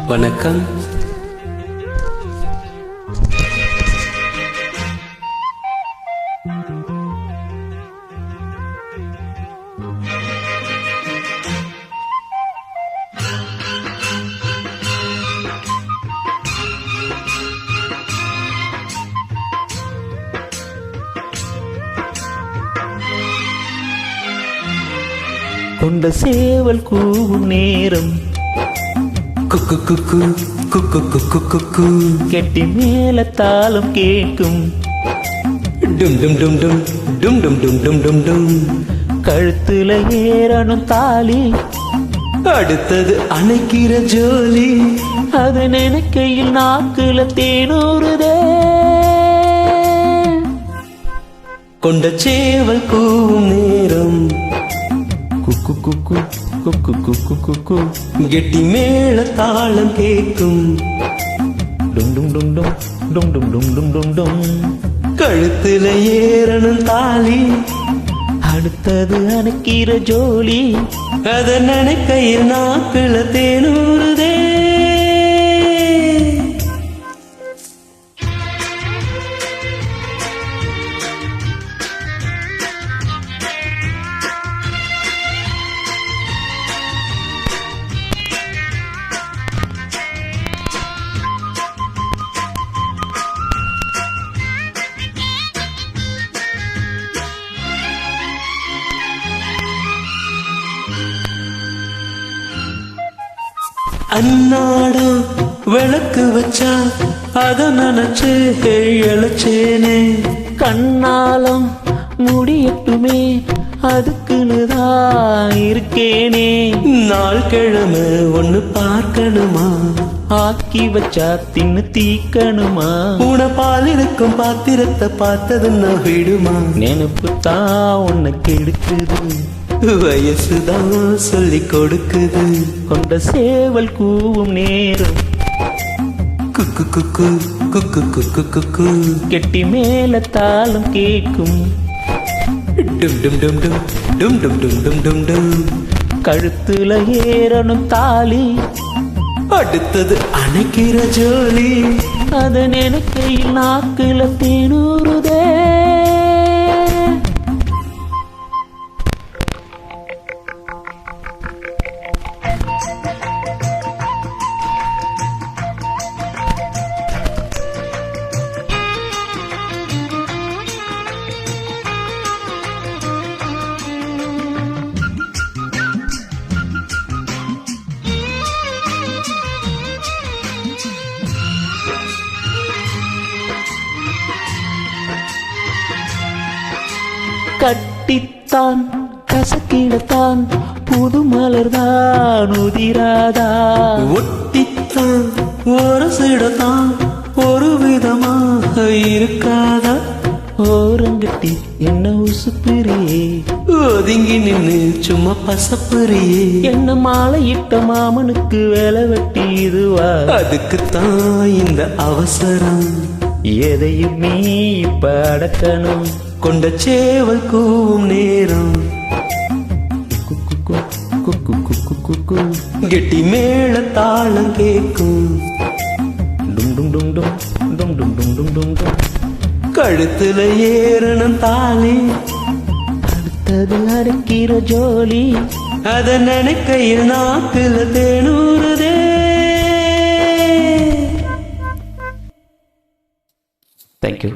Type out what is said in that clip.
வணக்கம். கொண்ட சேவல் கூவும் நேரம் குக்கு குக்கு குக்கு குக்கு குக்கு கெட்டி மேல தாளம் கேட்கும் டும் டும் டும் டும் டும் டும் டும் டும் டும் டும். கழுத்துல ஏறணும் தாலி, அடுத்தது அணைக்கிற ஜோலி, அது நினைக்கையில் நாக்குல தேனூறுதே. கொண்ட சேவல் கூவும் நேரம் குக்கு குக்கு குக்கு குக்கு குக்கு கெட்டி மேல தாளம் கேட்கும் டும் டும் டும் டும் டும் டும் டும் டும் டும் டும். கழுத்துல ஏறணும் தாலி, அடுத்தது அணைக்கிற ஜோலி, அத நினைக்கையில் நாக்குல தேனூறுதே. அன்னாடம் விளக்கு வச்சா அத நினைச்சு இழைச்சேனே. கண்ணாலம் முடியட்டுமே அதுக்குன்னுதான் இருக்கேனே. நாள் கிழமை ஒண்ணு பார்க்கணுமா, ஆக்கி வச்சா தின்னு தீக்கணுமா. உன பால் இருக்கும் பாத்திரத்தை பார்த்ததுன்னா விடுமா. நினைப்பு தான் உன்னை கெடுக்குது, வயசுதான் சொல்லி கொடுக்குது. கொண்ட சேவல் கூவும் நேரம் குக்கு குக்கு குக்கு குக்கு குக்கு கெட்டி மேல தாளம் கேட்கும் டும் டும் டும் டும் டும் டும் டும் டும் டும் டும். கழுத்துல ஏறணும் தாலி, அடுத்தது அணைக்கிற ஜோலி, அது நினைக்கையில் நாக்குல தேனூறுதே. கட்டித்தான் கசக்கிடத்தான் புது மலர்தான் உதிராதா. ஒட்டித்தான் ஒரு சிடத்தான் ஒரு விதமாக இருக்காதா. ஓரங்கட்டி என்ன உசுப்பிரியே, ஒதுங்கி நின்னு சும்மா பசப்புரியே. என்ன மாலையிட்ட மாமனுக்கு வேலை வெட்டி இதுவா. அதுக்குத்தான் இந்த அவசரம், எதையும் நீ இப்ப அடக்கணும். கொண்ட சேவல் கூவும் நேரம் குக்கு குக்கு குக்கு குக்கு கெட்டி மேல தாளம் கேட்கும் டும் டும் டும் டும் டும் டும் டும் டும் டும் டும். கழுத்துல ஏறணும் தாலி, அடுத்தது அரைக்கிற ஜோலி, அத நினைக்கையில் நாக்குல தேனூறுதே. தேங்க்யூ.